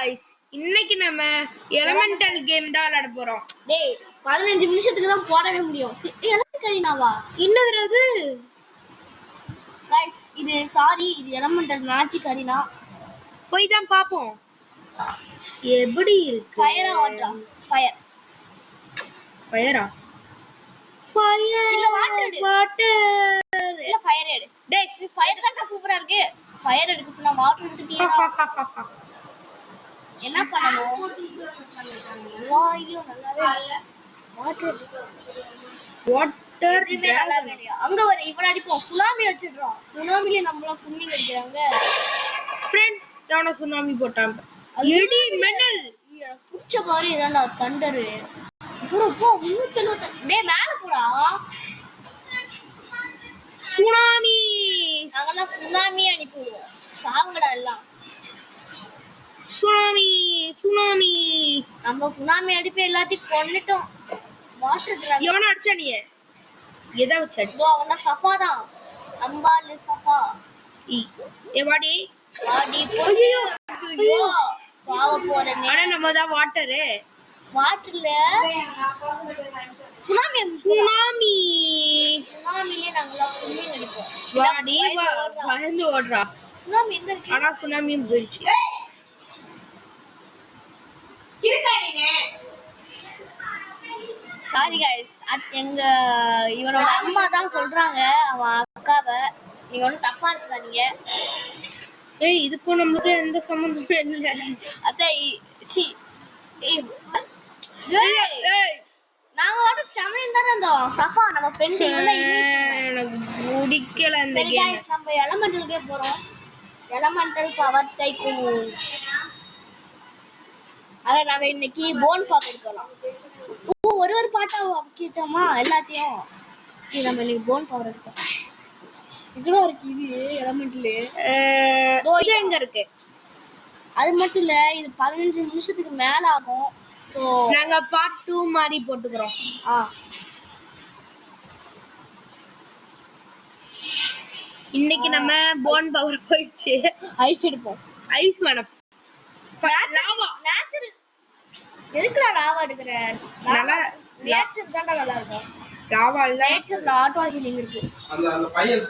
Guys இன்னைக்கு நம்ம elemental game தான் விளையாட போறோம். டேய் 15 நிமிஷத்துக்கு தான் போடவே முடியும். எனக்கு கரீனாவா என்னது இது? गाइस இது சாரி இது எலிமெண்டல் மேஜிக் கரீனா. போய் தான் பாப்போம். எப்படி இருக்கு? ஃபயரா வாட்டரா? ஃபயர். ஃபயரா? ஃபயர் இல்ல வாட்டர். வாட்டர். இல்ல ஃபயர் எடு. டேய் ஃபயர் தான் சூப்பரா இருக்கு. ஃபயர் எடுக்க சொன்னா வாட்டர் எடுத்துட்டீங்களா? என்ன பண்ணனும்? வாயோ நல்லாவே இல்ல. வாட்டர் நல்லாவே இல்ல. அங்க வர இவன அடிப்போம். சுனாமி வச்சிடுறோம். சுனாமில நம்மள ஸ்விமிங் அடிக்கறாங்க. फ्रेंड्स தான சுனாமி போட்டாங்க. எடி மின்னல். புடிச்ச பாரு இதான்டா தண்டர். ப்ரோ 370. டேய் மேல போடா. சுனாமி. நாங்கலாம் சுனாமி அனுப்புவோம். சாவுங்கடா எல்லாம். சுனாமி சுனாமி நம்ம சுனாமி அடிப்பே எல்லாத்தையும் கொன்னுட்டோம். வாட்டர் டிராகன் எவன அடிச்சா நீ? எதை வச்சு அடி? இதோ அவன சஃபா தான். அம்பால சஃபா. ஏ வாடி ஐயோ சாவ போறேனே. ஆனா நம்ம தான் வாட்டர். வாட்டர்ல சுனாமி சுனாமிலே நாங்கலாம் ஸ்விமிங் அடிப்போம். வாடி பயந்து ஓடுறா. சுனாமி எங்க இருக்கு? ஆனா சுனாமியும் போயிடுச்சு. சாரி गाइस எங்க இவனோட அம்மா தான் சொல்றாங்க அவன் அக்காவை நீங்க ஒன்னும் தப்பா எடுத்துக்காதீங்க. ஏய் இதுக்கும் நமக்கு எந்த சம்பந்தமே இல்ல. அத்தை சி ஏய் நாங்க வந்து தமிழ் தான இருந்தோம். சஃபா நம்ம ஃப்ரெண்ட் இவளை எனக்கு பிடிக்கல இந்த கேம். நம்ம எலிமெண்டல்கே போறோம். Elemental power tycoon. அத நாங்க இன்னைக்கு போன் பாக்க எடுக்கலாம். ஒரு பாட்டா கேட்டோமா எல்லாத்தையும். இது நம்ம இன்னைக்கு போன் பவர் எடுக்கலாம். இதுல இருக்கு இது எலிமெண்ட்ல. இது எங்க இருக்கு? அது மட்டும் இல்ல இது 15 நிமிஷத்துக்கு மேல ஆகும். சோ நாங்க பார்ட் 2 மாதிரி போட்டுக்கிறோம். இன்னைக்கு நம்ம போன் பவர் போயிடுச்சு. ஐஸ் எடுப்போம். ஐஸ் வேணும். லாவா நேச்சர் எதுக்குடா லாவா எடுக்கற? நல்லா நேச்சர் தான் நல்லா இருக்கும். லாவா இல்ல நேச்சர்ல ஆட்டோ ஹீலிங் இருக்கு. அந்த பையன்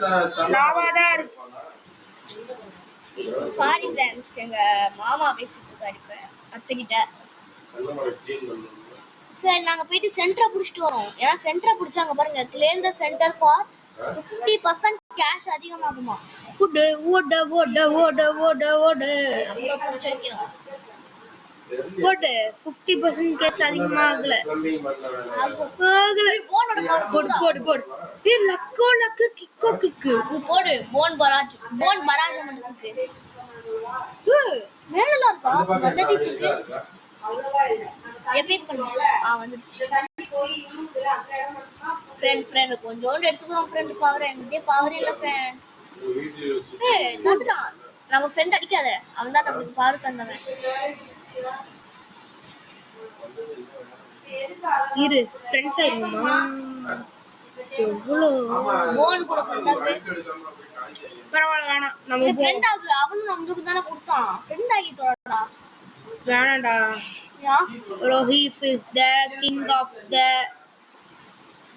லாவா தான் இருக்கு. சாரி फ्रेंड्स எங்க மாமா பேசிட்டு இருக்காரு இப்ப அத்தை கிட்ட. சரி நாங்க போயிட்டு சென்டரை புடிச்சிட்டு வரோம். ஏன்னா சென்டரை புடிச்சாங்க பாருங்க claim the center for 50% cash அதிகமாகுமா. ஓட ஓட ஓட ஓட ஓட ஓட நம்ம புடிச்சு வைக்கிறோம். ஓட 50% கேஷ் அதிகமாகல. போடு போடு போடு. ஏ லக்கோ லக்கு கிக்கோ கிக்கு. போடு போன் பராஜ் மட்டும் இருக்கு. மேலல இருக்கா வந்தது இருக்கு. எபிக் பண்ணு. வந்துருச்சு. ஃப்ரெண்ட் கொஞ்சோண்டு எடுத்துக்கிறோம் ஃப்ரெண்ட் பவர். என்கிட்ட பவர் இல்ல ஃப்ரெண்ட். ஏய் தந்துடா. நம்ம ஃப்ரெண்ட் அடிக்காத. அவன் தான் நமக்கு பவர் தந்தவன். இரு ஃப்ரெண்ட்ஸ் ஆயிருமா? எவ்வளோ போன் கூட ஃப்ரெண்டாக்கு. பரவாயில்ல வேணாம். நம்ம ஃப்ரெண்ட் ஆகு. அவனும் நமக்கு தான கொடுத்தான். ஃப்ரெண்ட் ஆகி தோடா. வேணாம்டா. யா ரோஹிப் is the king of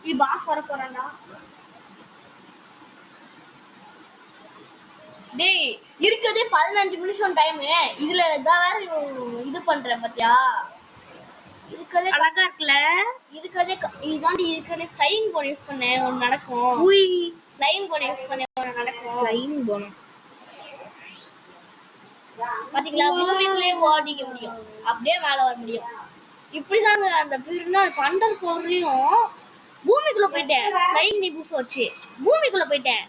the boss வர போறான்டா. டேய் இருக்கதே 15 நிமிஷம் டைம். இதுல தான் வேற இது பண்றேன் பாத்தியா? இருக்கதே அழகா இருக்குல. இருக்கதே இதாண்டி இருக்கதே ஃப்ளைங் போன் யூஸ் பண்ணேன் ஒன்னு நடக்கும். உய் ஃப்ளைங் போன் யூஸ் பண்ணேன் ஒன்னு நடக்கும். ஃப்ளைங் போன் பாத்தீங்களா? பூமிக்குள்ளே ஓடிக்க முடியும். அப்படியே மேல வர முடியும். இப்படிதாங்க அந்த பீரியட்னா பண்டல் போறியும் பூமிக்குள்ள போயிட்டேன். ஃப்ளைங் நிபுஸ் வச்சு பூமிக்குள்ள போயிட்டேன்.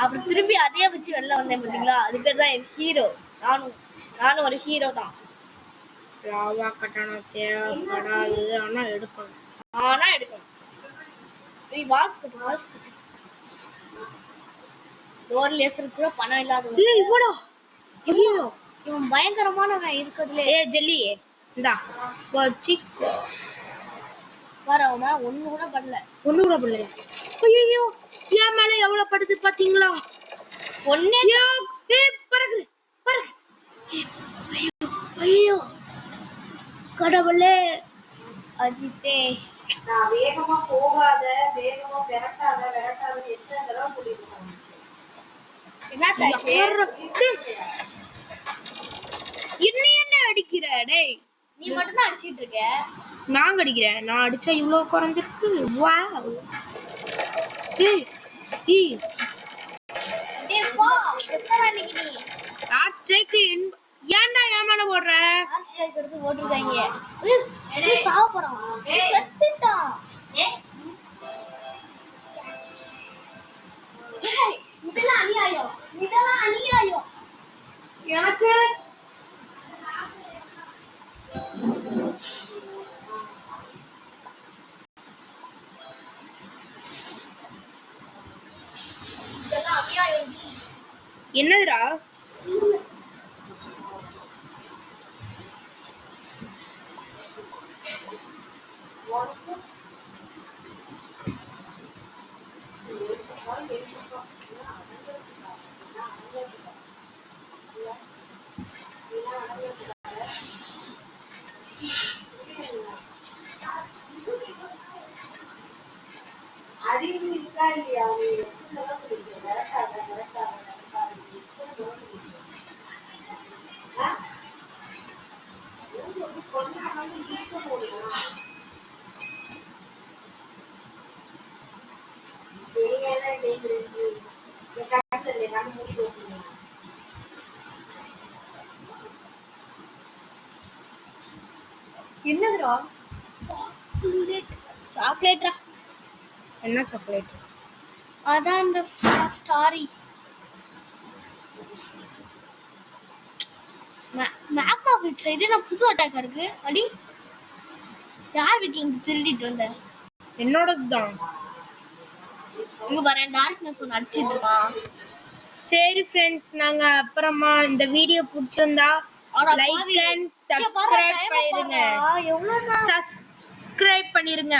அப்புறம் திருப்பி அதே வச்சு வெளில வந்தேன் பாத்தீங்களா? அது பேர் தான் என் ஹீரோ. நானும் ஒரு ஹீரோ தான். ராவா கட்டானா தேவைப்படாது. ஆனா எடுக்கணும். வால்ஸ் கட்டு. டோர் லேசர் கூட பணம் இல்லாத. ஏய் இவடா. ஐயோ இவன் பயங்கரமானவன் இருக்கதுல. ஏய் ஜெல்லி இந்தா வச்சிக்கோ. வரவனா ஒண்ணு கூட பண்ணல. ஐயோ ஏன் மேல எவ்வளவு படுது பாத்தீங்களா? ஒண்ணே ஏய் பறக்கு. ஐயோ கடவுளே அஜித்தே நான் வேகமா போகாத, வேகமா விரட்டாத எத்தனை தடவை சொல்லிருக்கேன். என்ன அடிக்கிற டேய்? நீ மட்டும் தான் அடிச்சிட்டு இருக்க. நான் அடிக்கிறேன். நான் அடிச்சா இவ்வளவு குறைஞ்சிருக்கு. வாவ். டேய் டேய் டேய் போ. எத்தனை அன்னைக்கு நீ ஆர் ஸ்ட்ரைக் ஏன்டா ஏமால போடுற? ஆர்ட் ஸ்ட்ரைக் எடுத்து போட்டுருக்காங்க. ஏய் சாவ போறான். செத்துட்டான். ஏய் இதெல்லாம் அநியாயம். எனக்கு இதெல்லாம் அநியாயம். என்னதுடா? அறிவு இருக்கா இல்லையா? என்னதுடா? சாக்லேட்டா? என்ன சாக்லேட்? அதான் அந்த ஸ்டாரி. மேப் ஆஃப் இட் சைடு நான் புது அட்டாக் இருக்கு. அடி யார் வீட்டுல இருந்து திருடிட்டு வந்த? என்னோடதுதான். இங்க பாரு டார்க்னஸ் ஒன்று அடிச்சிட்டு இருக்கான். சரி ஃப்ரெண்ட்ஸ், நாங்க அப்புறமா இந்த வீடியோ பிடிச்சிருந்தா லைக் அண்ட் சப்ஸ்கிரைப் பண்ணிருங்க. எவ்வளவு சப்ஸ்கிரைப் பண்ணிருங்க.